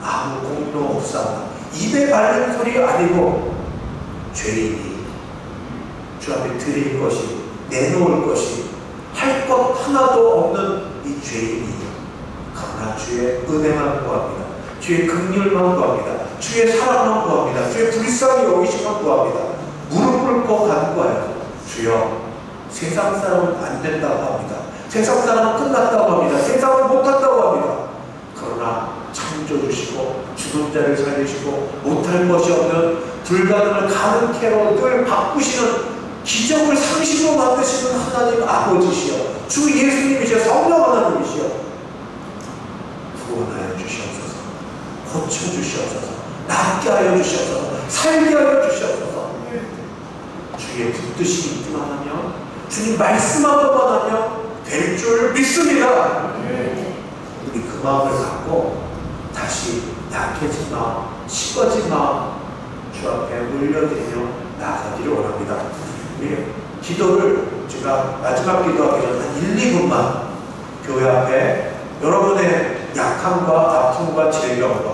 아무 공로 없사오나 입에 바르는 소리가 아니고 죄인이 주 앞에 드릴 것이, 내놓을 것이, 할 것 하나도 없는 이 죄인이 그러나 주의 은혜만 구합니다. 주의 긍휼만 구합니다. 주의 사랑만 구합니다. 주의 불쌍히 여기심만 구합니다. 무릎 꿇고 간구하여 주여, 세상 사람은 안 된다고 합니다. 세상 사람은 끝났다고 합니다. 세상은 못한다고 합니다. 그러나 창조주시고 죽은 자를 살리시고 못할 것이 없는 불가능을 가능케로 늘 바꾸시는 기적을 상식으로 만드시는 하나님 아버지시여, 주 예수님이시여, 성령 하나님이시여, 구원하여 주시옵소서, 고쳐주시옵소서, 낫게 하여 주시옵소서, 살게 하여 주시옵소서. 주의 뜻이 있기만 하면, 주님 말씀하고만 하면 될 줄 믿습니다. 우리 그 마음을 갖고 다시 약해진 마음, 식어진 마음 주 앞에 올려드리며 나아가기를 원합니다. 기도를 제가 마지막 기도하기 전 한 1, 2분만 교회 앞에 여러분의 약함과 아픔과 질병과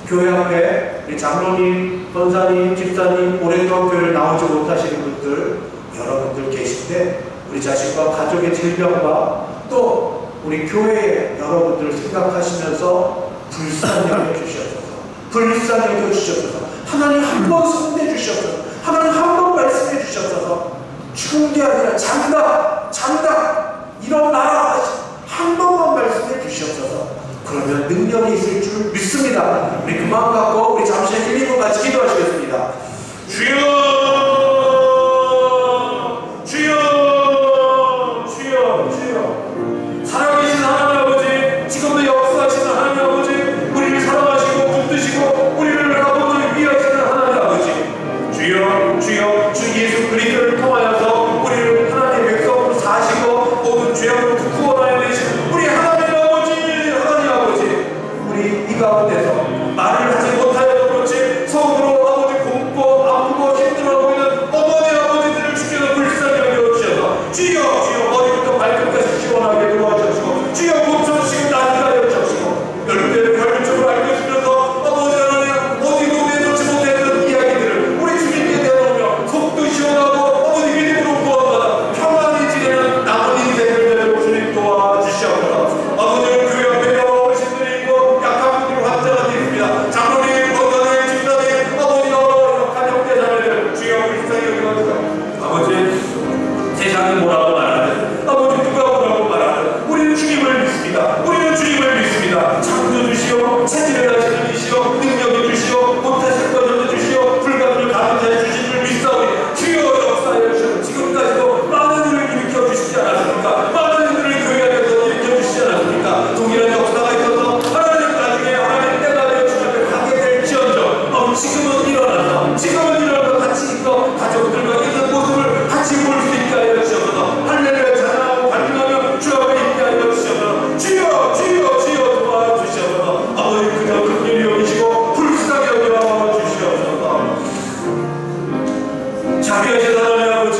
교회 앞에 우리 장로님, 권사님, 집사님, 오랫동안 교회를 나오지 못하시는 분들 여러분들 계신데 우리 자신과 가족의 질병과 또 우리 교회의 여러분들을 생각하시면서 불쌍히 여겨주시옵소서, 불쌍히 여겨주시옵소서, 하나님 한 번 손대 주시옵소서, 하나님 한 번 말씀해 주시옵소서. 죽은 게 아니라 잔다 일어나라 한 번만 말씀해 주시옵소서. 그러면 능력이 있을 줄 믿습니다. 우리 그 마음 갖고 우리 잠시 1, 2분 같이 기도하시겠습니다. 주여, 주여, 주여. 가운데서 말을 하지 못하여서 그렇지 속으로 아버지 굶고 아프고 힘들어 보이는 어머니 아버지들을 주께서 불쌍히 여겨주셔서 주여 주여 머리부터 발끝까지 시원하게 도와주시고 주여 고쳐주시고 낫게 해주시고 열대를 결정으로 알려주면서 아버지 하나님 어디도 내놓지 못했던 이야기들을 우리 주님께 내놓으며 속도 시원하고 어머니 믿음으로 구원받아 평안히 지내는 남은 인생을 되도록 주님 도와주시옵소서. 아버지 교회 앞에 어르신들이 있고 약한 분들이 환자가 있습니다. 장로님, 권사님, 집사님, 아버지 역한 형제자매들 주여 불쌍히 여겨주시고 아버지 세상이 뭐라고 말하든 아버지 누가 뭐라고 말하든 우리는 주님을 믿습니다. 우리는 주님을 믿습니다. 창조주시오 체질을 하시는 이시오 능력이 주시오 못하실 것 던져주시오 불가능을 가능해 주신 줄 믿사오니 주여 역사해 주시오. 지금까지도 많은 일을 일으켜주시지 않았습니까? 많은 일들을 교회 안에서 일으켜주시지 않았습니까? 동일한 역사가 있어서 하나님 나중에 하나님 때가 되어 주님 앞에 가게 될지언정 지금은 일어나서 같이 있어 가족들과 있는 모습을 같이 볼 수 있게 하여 주셔서 할렐루야 찬양하고 반응하며 주 앞에 있게 하여 주셔서 주여 주여 주여 도와주셔서 아버지 그저 긍휼히 여기시고 불쌍히 여겨 주시옵소서. 자비하신 하나님 아버지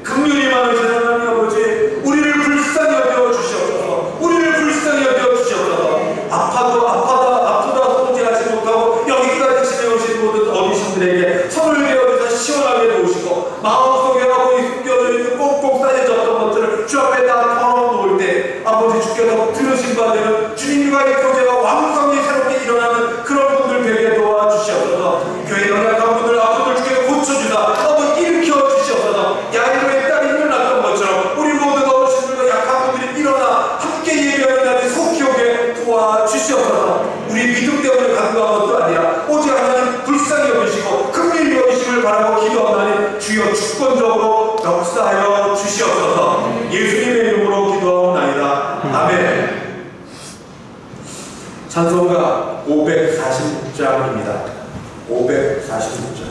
긍휼이 많으신 하나님 아버지 우리를 불쌍히 여겨 주시옵소서. 우리를 불쌍히 여겨 주시옵소서. 아프다 소지하지 못하고 여기까지 지내오신 모든 어르신들에게 손을 베어주셔서 시원하게 놓으시고 마음속에 아버지 숨겨져 꼭꼭 쌓여졌던 것들을 주 앞에 다 털어놓을 때 아버지 주께서 들으신 바되는 주님과의 교제가 왕성히 새롭게 일어나는 그런 분들 되게 도와주시옵소서. 교회 연약한 분들 아픔을 주께서 고쳐주사 아버지 일으켜 주시옵소서. 야이로의 딸이 일어났던 것처럼 우리 모든 어르신들과 약한 분들이 일어나 함께 예배하는 날이 속히 오게 도와주시옵소서. 우리 믿음 때문에 간구한 것도 아니라 오직 하나님 불쌍히 여기시고 긍휼히 여기심을 바라고 기도하나니 주여 주권적으로 역사하여 주시옵소서. 예수님의 이름으로 기도하옵나이다. 아멘. 찬송가 546장입니다. 546장.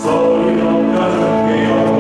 소리 높여 주게요.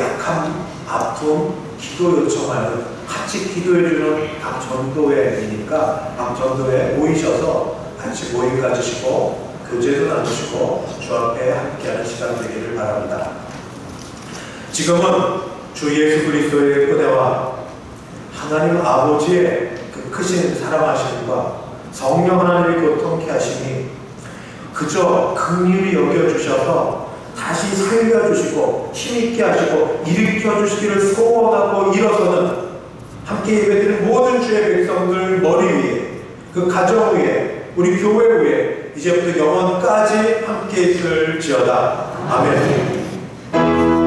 약함, 아픔, 기도 요청하는 같이 기도해주는 각 전도회이니까 각 전도회에 모이셔서 같이 모임 가지시고 교제도 나누시고 주 앞에 함께하는 시간 되기를 바랍니다. 지금은 주 예수 그리스도의 은혜와 하나님 아버지의 그 크신 사랑하심과 성령 하나님의 교통케 하심이 그저 긍휼히 여겨주셔서 다시 살려주시고 힘있게 하시고 일으켜주시기를 소원하고 일어서는 함께 예배드리는 모든 주의 백성들 머리 위에 그 가정 위에 우리 교회 위에 이제부터 영원까지 함께 있을지어다. 아멘.